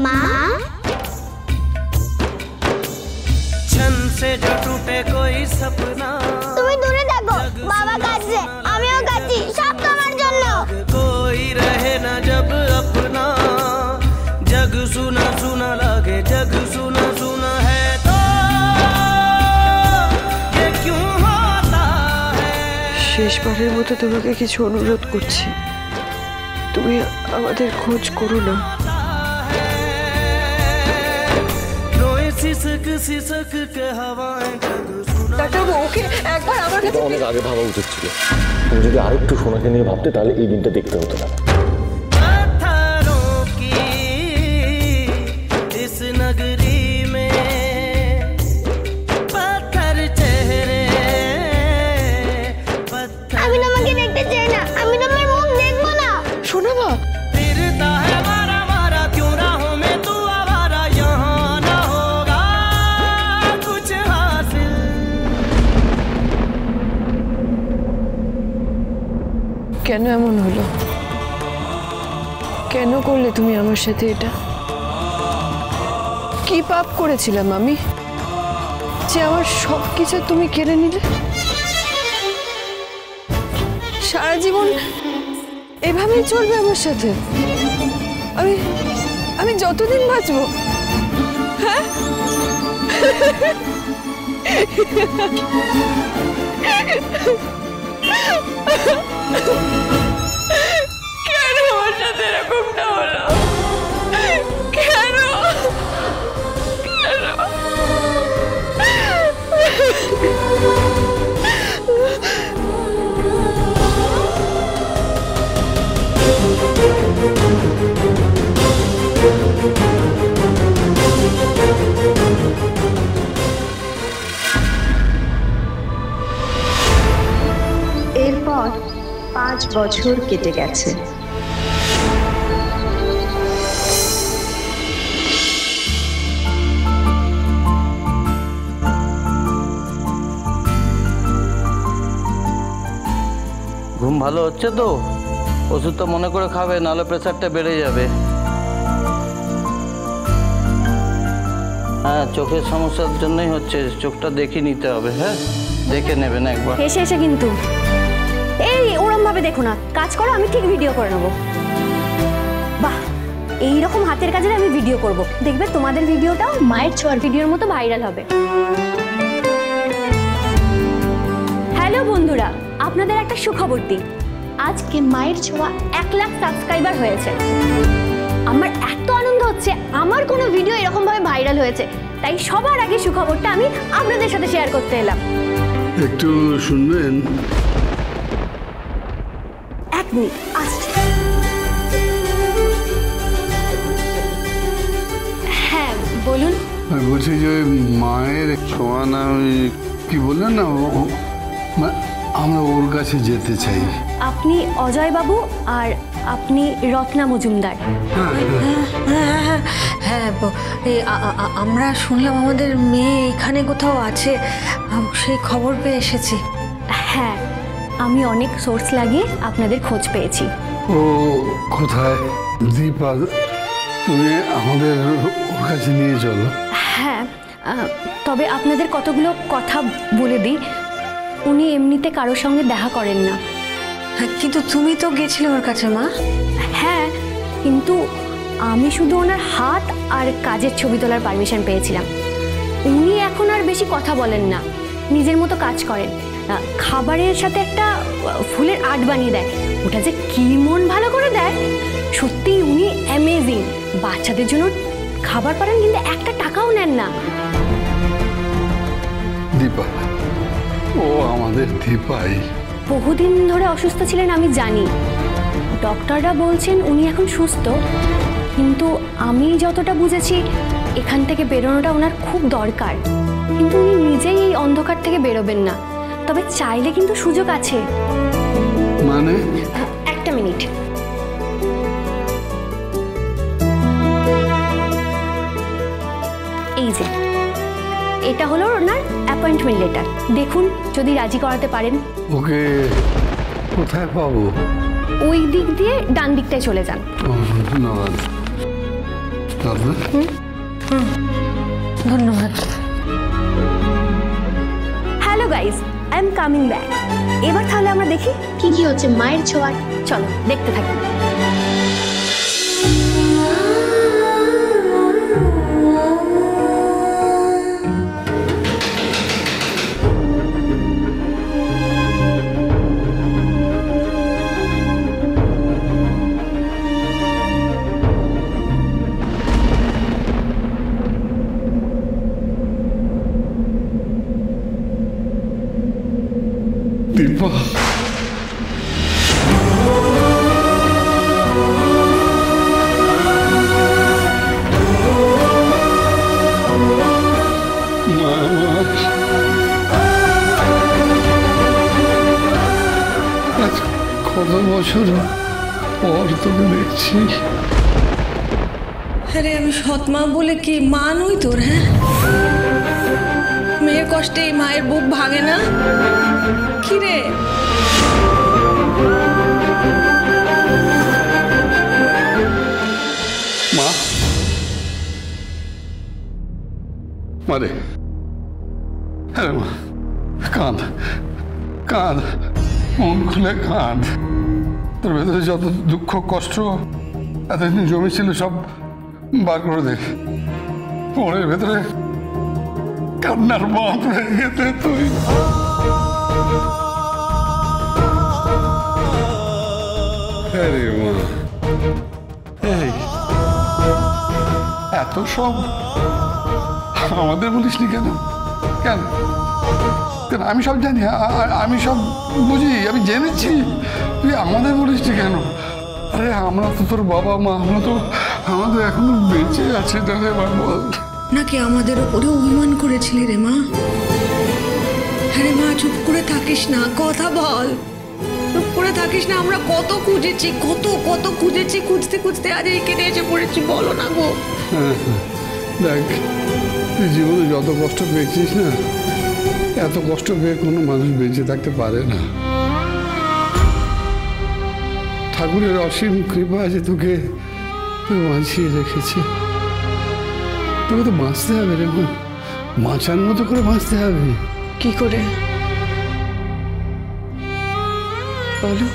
মা छन से जो टूटे कोई सपना তুমি দূরে থাকো বাবা কাঁদছে আমিও কাঁদছি সব তোমার জন্য कोई रहे ना जब अपना जग सुना सुना लगे जग सुना सुना है तो ये क्यों होता है শেষবারের মতো তোমাকে কিছু অনুরোধ করছি তুমি আমাদের খোঁজ করো না सिसक के हवाएं जग सुना ডাক্তারবাবু ওকে একবার আমার কাছে অনেক আগে ভাবা উচিত ছিল তুমি যদি আরেকটু সোনাকে নিয়ে ভাবতে তাহলে এই দিনটা দেখতে হতো না पत्थरों की इस नगरी में पत्थर चेहरे पत्थर আমি তোমাকে দেখতে চাই না আমি তোমার মুখ দেখবো না শোনো মা फिरता है मारा मारा क्यों राहों में तू आवारा यहाँ ना होगा कुछ हासिल কেন এমন হলো কেন করলে তুমি আমার সাথে এটা কি পাপ করেছিলাম আমি যে আমার সবকিছু তুমি কেড়ে নিলে সারা জীবন এভাবেই চলবে আমার সাথে আমি আমি যতদিন বাঁচবো হ্যাঁ কেন আমার সাথে এরকমটা হলো কেন এরপর 5 বছর কেটে গেছে। ঘুম ভালো হচ্ছে তো ওষুধটা মনে করে খাবে নাহলে প্রেসারটা বেড়ে যাবে হ্যাঁ চোখের সমস্যার জন্যই হচ্ছে চোখটা দেখে নিতে হবে হ্যাঁ দেখে নেবেন একবার এসে এসে কিন্তু এই ওরম ভাবে দেখো না কাজ করো আমি ঠিক ভিডিও করে নেবো বাহ এইরকম হাতের কাজের আমি ভিডিও করব দেখবে তোমাদের ভিডিওটাও মায়ের ছোঁয়ার ভিডিওর মতো ভাইরাল হবে হ্যালো বন্ধুরা আপনাদের একটা সুখবর দিই আজকে মায়ের ছোঁয়া 1 লাখ সাবস্ক্রাইবার হয়েছে আমার এত আনন্দ হচ্ছে আমার কোনো ভিডিও এরকম ভাবে ভাইরাল হয়েছে তাই সবার আগে সুখবরটা আমি আপনাদের সাথে শেয়ার করতে এলাম একটু শুনবেন এক মিনিট আসছি হ্যাঁ বলুন আমি বলছি যে মায়ের ছোঁয়া না ওই কি বললেন না আমরা ওর কাছে যেতে চাই আপনি অজয় বাবু আর আপনি রত্না মজুমদার হ্যাঁ আমরা শুনলাম আমাদের মেয়ে এখানে কোথাও আছে সেই খবর পেয়ে এসেছি হ্যাঁ আমি অনেক সোর্স লাগিয়ে আপনাদের খোঁজ পেয়েছি ও কোথায় দীপা তুমি আমাদের ওর কাছে নিয়ে চলো হ্যাঁ তবে আপনাদের কতগুলো কথা বলে দিই উনি এমনিতে কারোর সঙ্গে দেখা করেন না কিন্তু তুমি তো গেছিলে ওর কাছে মা হ্যাঁ কিন্তু আমি শুধু ওনার হাত আর কাজের ছবি তোলার পারমিশন পেয়েছিলাম উনি এখন আর বেশি কথা বলেন না নিজের মতো কাজ করেন খাবারের সাথে একটা ফুলের আর্ট বানিয়ে দেয় ওটা যে কি মন ভালো করে দেয় সত্যি উনি অ্যামেজিং বাচ্চাদের জন্য খাবার পারেন কিন্তু একটা টাকাও নেন না দীপা ও আমাদের দীপাই বহুদিন ধরে অসুস্থ ছিলেন আমি জানি ডক্টররা বলছেন উনি এখন সুস্থ কিন্তু আমি যতটা বুঝেছি এখান থেকে বেরোনোটা ওনার খুব দরকার কিন্তু উনি নিজেই এই অন্ধকার থেকে বেরোবেন না তবে চাইলে কিন্তু সুযোগ আছে মানে একটা মিনিট এই যে এটা হলো ওনার অ্যাপয়েন্টমেন্ট লেটার দেখুন যদি রাজি করাতে পারেন ওকে কোথায় পাবো ওই দিক দিয়ে ডান দিকটায় চলে যান ধন্যবাদ দাদা। ধন্যবাদ। Hello guys, I am coming back. এবার তাহলে আমরা দেখি কি কি হচ্ছে মায়ের ছোঁয়া। চলো দেখতে থাকি। দীপা, কত বছর পর তোকে দেখছি। আরে আমি সৎ মা বলে কি মা নই তোর? হ্যাঁ, মেয়ের কষ্টে মায়ের বুক ভাঙে না? কি রে, মা মারে, হ্যাঁ মা, কাঁদ কাঁদ, মন খুলে কাঁদ। তোর ভেতরে যত দুঃখ কষ্ট এতদিন জমেছিল সব বার করে দে। মনের ভেতরে কান্নার বাঁধ হয়ে গেছে তুই। আরে মা, এই এত সব আমাদের বলিসনি কেন? কেন কেন? আমি সব জানি, আমি সব বুঝি, আমি জেনেছি, তুই আমাদের বলিসনি কেন? আরে আমরা তো তোর বাবা মা, আমরা তো আমাদের এখনো বেঁচে আছে। তাহলে বল, নাকি আমাদের ওপরে অভিমান করেছিলি রে মা? আরে মা, চুপ করে থাকিস না, কথা বল। চুপ করে থাকিস না। আমরা কত খুঁজেছি, কত কত খুঁজেছি, খুঁজতে খুঁজতে আজ এইখানে এসে পড়েছি। বলো না গো। দেখ, তুই জীবনে যত কষ্ট পেয়েছিস না, এত কষ্ট পেয়ে কোনো মানুষ বেঁচে থাকতে পারে না। ঠাকুরের অসীম কৃপা আছে তোকে বাঁচিয়ে রেখেছে। তোকে তো বাঁচতে হবে রে মা, বাঁচার মতো করে বাঁচতে হবে। কি করে বলো?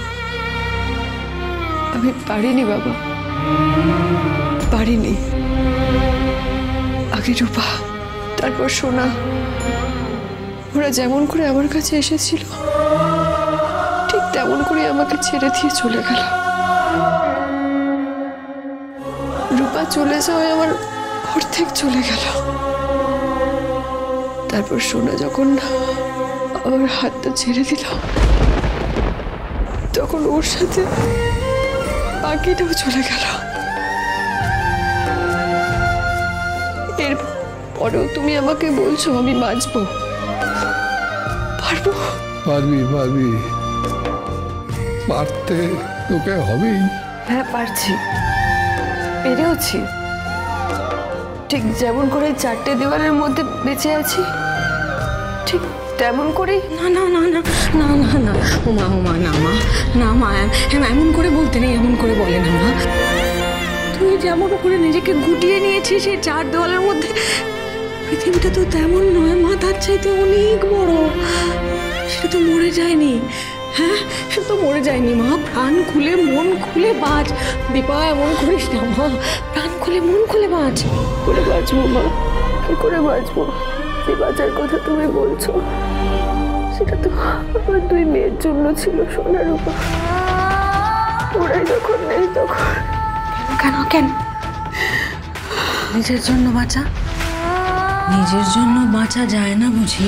আমি পারিনি বাবা, পারিনি। আগে রূপা, তারপর সোনা, ওরা যেমন করে আমার কাছে এসেছিল ঠিক তেমন করে আমাকে ছেড়ে দিয়ে চলে গেল। রূপা চলে যাওয়ায় আমার অর্ধেক চলে গেল। তারপর সোনা যখন আমার হাতটা ছেড়ে দিল, তখন ওর সাথে বাকিটাও চলে গেল। এর পরেও তুমি আমাকে বলছো আমি বাঁচবো? পারবো? পারবি পারবি, পারতে তোকে হবেই। হ্যাঁ পারছি, পেরেওছি। ঠিক যেমন করে চারটে দেওয়ালের মধ্যে বেঁচে আছি, ঠিক তেমন করেই। না না না না না না না, ওমা ওমা, না মা, না মা, এমন করে বলতে নেই, এমন করে বলে না মা। তুই যেমন করে নিজেকে গুটিয়ে নিয়েছিস সেই চার দেওয়ালের মধ্যে, পৃথিবীটা তো তেমন নয় মা, তার চাইতে অনেক বড়। সেটা তো মরে যায়নি। হ্যাঁ, সেটা তো মরে যায়নি মা। প্রাণ খুলে মন খুলে বাঁচ দীপা, এমন করিস না মা। প্রাণ খুলে মন খুলে বাঁচ। করে বাঁচবো মা? কি করে বাঁচবো? যে বাঁচার কথা তুমি বলছো সেটা তো আমার দুই মেয়ের জন্য ছিল, সোনার উপর। ওরাই যখন নেই তখন। কেন কেন? নিজের জন্য বাঁচা, নিজের জন্য বাঁচা যায় না বুঝি?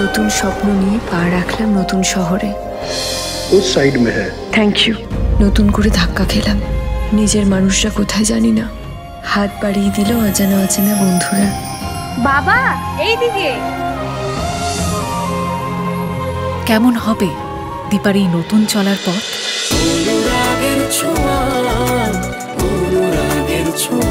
নতুন স্বপ্ন নিয়ে পা রাখলাম নতুন শহরে। उस साइड में है। Thank you. নতুন করে ধাক্কা খেলাম, নিজের মানুষরা কোথায় জানি না। হাত বাড়িয়ে দিল অজানা অচেনা বন্ধুরা। বাবা এইদিকে। কেমন হবে দীপার এই নতুন চলার পথ? অনুরাগের ছোঁয়া, অনুরাগের ছোঁয়া।